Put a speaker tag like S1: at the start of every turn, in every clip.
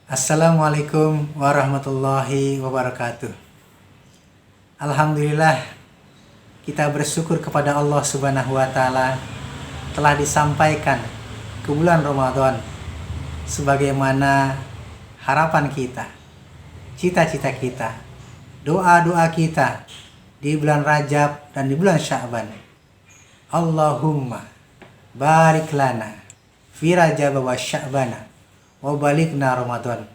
S1: Assalamualaikum warahmatullahi wabarakatuh. Alhamdulillah, kita bersyukur kepada Allah Subhanahu wa Ta'ala telah disampaikan ke bulan Ramadan sebagaimana harapan kita, cita-cita kita, doa-doa kita di bulan Rajab dan di bulan Sya'ban. Allahumma barik lana fi Rajab wa Sya'bana wa balikna Ramadan.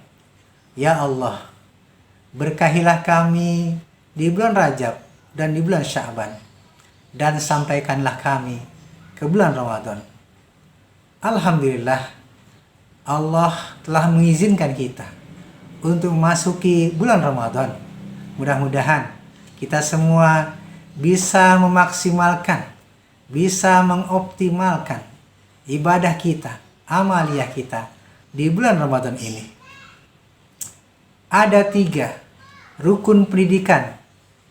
S1: Ya Allah, berkahilah kami di bulan Rajab dan di bulan Sya'ban, dan sampaikanlah kami ke bulan Ramadan. Alhamdulillah, Allah telah mengizinkan kita untuk memasuki bulan Ramadan. Mudah-mudahan kita semua bisa memaksimalkan, bisa mengoptimalkan ibadah kita, amaliyah kita di bulan Ramadan ini. Ada 3 rukun pendidikan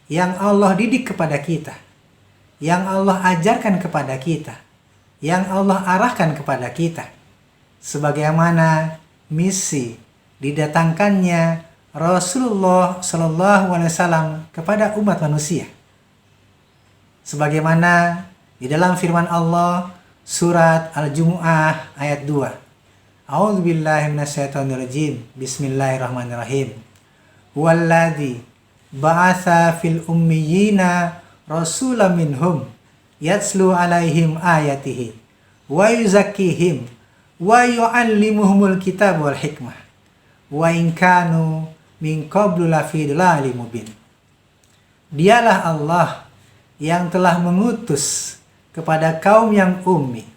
S1: yang Allah didik kepada kita, yang Allah ajarkan kepada kita, yang Allah arahkan kepada kita, sebagaimana misi didatangkannya Rasulullah SAW kepada umat manusia. Sebagaimana di dalam firman Allah surat Al-Jumu'ah ayat 2. A'udzubillahi minasyaitonirrajim. Bismillahirrahmanirrahim. Huwallazi ba'atsa fil ummiyina rasulan minhum yatslu 'alaihim ayatihi wa yuzakkihim wa yu'allimuhumul kitaba wal hikmah wa in kanu min qablu lafi dhalalin mubin. Dialah Allah yang telah mengutus kepada kaum yang ummi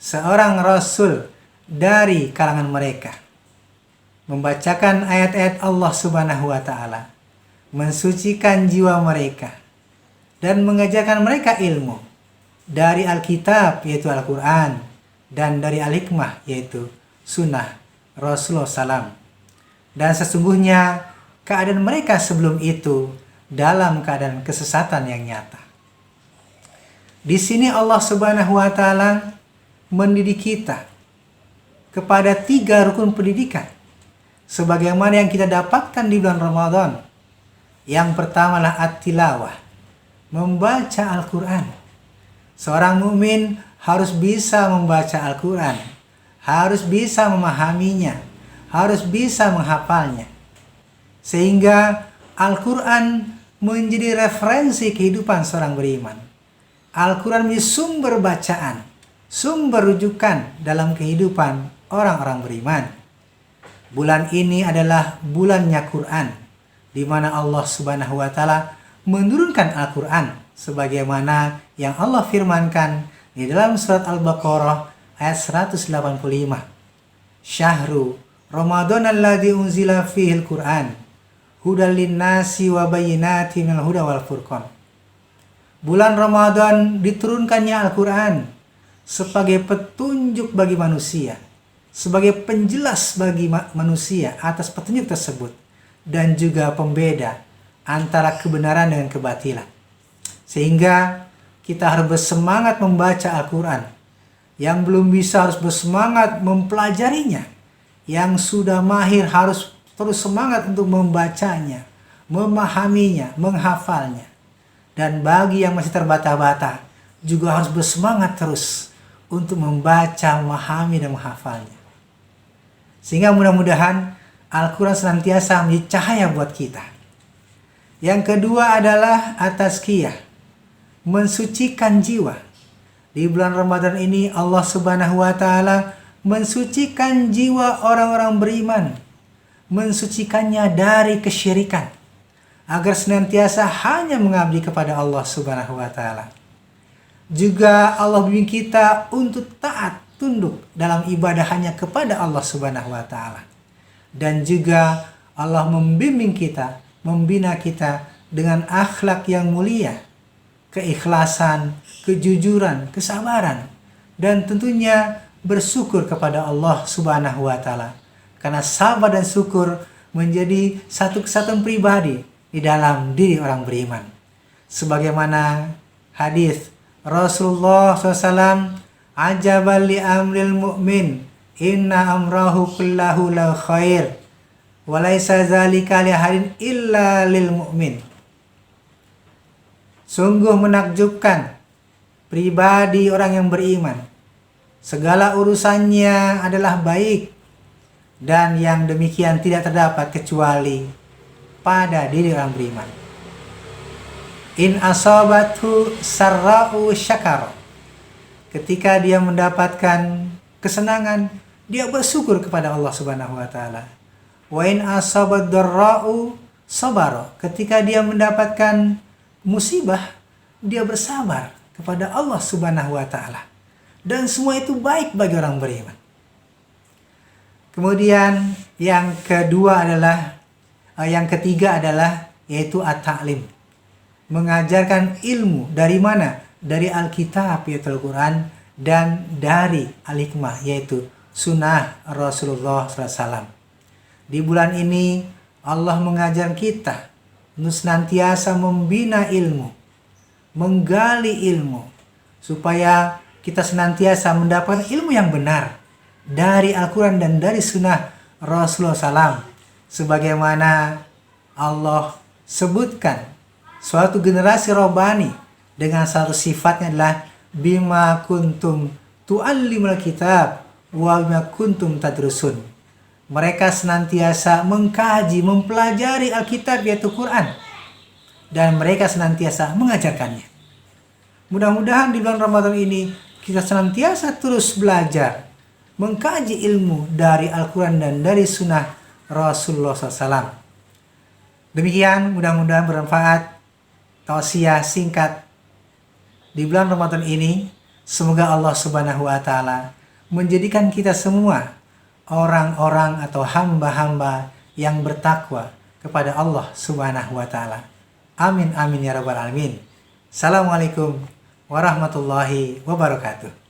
S1: seorang rasul dari kalangan mereka, membacakan ayat-ayat Allah Subhanahu wa Ta'ala, mensucikan jiwa mereka, dan mengajarkan mereka ilmu dari Alkitab yaitu Al-Quran, dan dari Al-Hikmah yaitu Sunnah Rasulullah SAW. Dan sesungguhnya keadaan mereka sebelum itu dalam keadaan kesesatan yang nyata. Di sini Allah Subhanahu wa Ta'ala mendidik kita kepada 3 rukun pendidikan sebagaimana yang kita dapatkan di bulan Ramadan. Yang pertama adalah at-tilawah, membaca Al-Quran. Seorang mukmin harus bisa membaca Al-Quran, harus bisa memahaminya, harus bisa menghafalnya, sehingga Al-Quran menjadi referensi kehidupan seorang beriman. Al-Quran menjadi sumber bacaan, sumber rujukan dalam kehidupan orang-orang beriman. Bulan ini adalah bulannya Quran, di mana Allah Subhanahu wa Ta'ala menurunkan Al-Quran sebagaimana yang Allah firmankan di dalam surat Al-Baqarah ayat 185. Syahru Ramadan alladzi unzila fihi al-Quran hudal linnasi wa bayyinatin minal huda wal furqan. Bulan Ramadan diturunkannya Al-Quran sebagai petunjuk bagi manusia, sebagai penjelas bagi manusia atas petunjuk tersebut, dan juga pembeda antara kebenaran dengan kebatilan. Sehingga kita harus bersemangat membaca Al-Quran. Yang belum bisa harus bersemangat mempelajarinya. Yang sudah mahir harus terus semangat untuk membacanya, memahaminya, menghafalnya. Dan bagi yang masih terbata-bata juga harus bersemangat terus untuk membaca, memahami, dan menghafalnya. Sehingga mudah-mudahan Al-Quran senantiasa menjadi cahaya buat kita. Yang kedua adalah at-tazkiyah, mensucikan jiwa. Di bulan Ramadan ini Allah Subhanahu wa Ta'ala mensucikan jiwa orang-orang beriman, mensucikannya dari kesyirikan, agar senantiasa hanya mengabdi kepada Allah Subhanahu wa Ta'ala. Juga Allah bimbing kita untuk taat, tunduk dalam ibadah hanya kepada Allah Subhanahu wa Ta'ala. Dan juga Allah membimbing kita, membina kita dengan akhlak yang mulia, keikhlasan, kejujuran, kesabaran, dan tentunya bersyukur kepada Allah Subhanahu wa Ta'ala. Karena sabar dan syukur menjadi satu kesatuan pribadi di dalam diri orang beriman. Sebagaimana hadis Rasulullah SAW, ajaban li amril mu'min inna amrahu kullahu lahu khair Walaisa dzalika li ahadin illa lil mu'min. Sungguh menakjubkan pribadi orang yang beriman. Segala urusannya adalah baik, dan yang demikian tidak terdapat kecuali pada diri orang beriman. In asabathu sarra'u syakara. Ketika dia mendapatkan kesenangan, dia bersyukur kepada Allah Subhanahu wa taala. Wa in asabat darra'u sabara. Ketika dia mendapatkan musibah, dia bersabar kepada Allah Subhanahu wa taala. Dan semua itu baik bagi orang beriman. Kemudian yang ketiga adalah yaitu at-ta'lim. Mengajarkan ilmu dari mana? Dari Alkitab yaitu Al-Quran, dan dari Al-Hikmah yaitu sunnah Rasulullah SAW. Di bulan ini Allah mengajar kita untuk senantiasa membina ilmu, menggali ilmu, supaya kita senantiasa mendapatkan ilmu yang benar dari Al-Quran dan dari sunnah Rasulullah SAW. Sebagaimana Allah sebutkan suatu generasi robbani dengan satu sifatnya adalah bima kuntum tu'allimul kitab wa bima kuntum tadrusun. Mereka senantiasa mengkaji, mempelajari Alkitab yaitu Quran, dan mereka senantiasa mengajarkannya. Mudah-mudahan di bulan Ramadan ini kita senantiasa terus belajar, mengkaji ilmu dari Al-Quran dan dari sunnah Rasulullah SAW. Demikian, mudah-mudahan bermanfaat tausiah singkat di bulan Ramadan ini. Semoga Allah Subhanahu wa taala menjadikan kita semua orang-orang atau hamba-hamba yang bertakwa kepada Allah Subhanahu wa taala. Amin amin ya rabbal alamin. Assalamualaikum warahmatullahi wabarakatuh.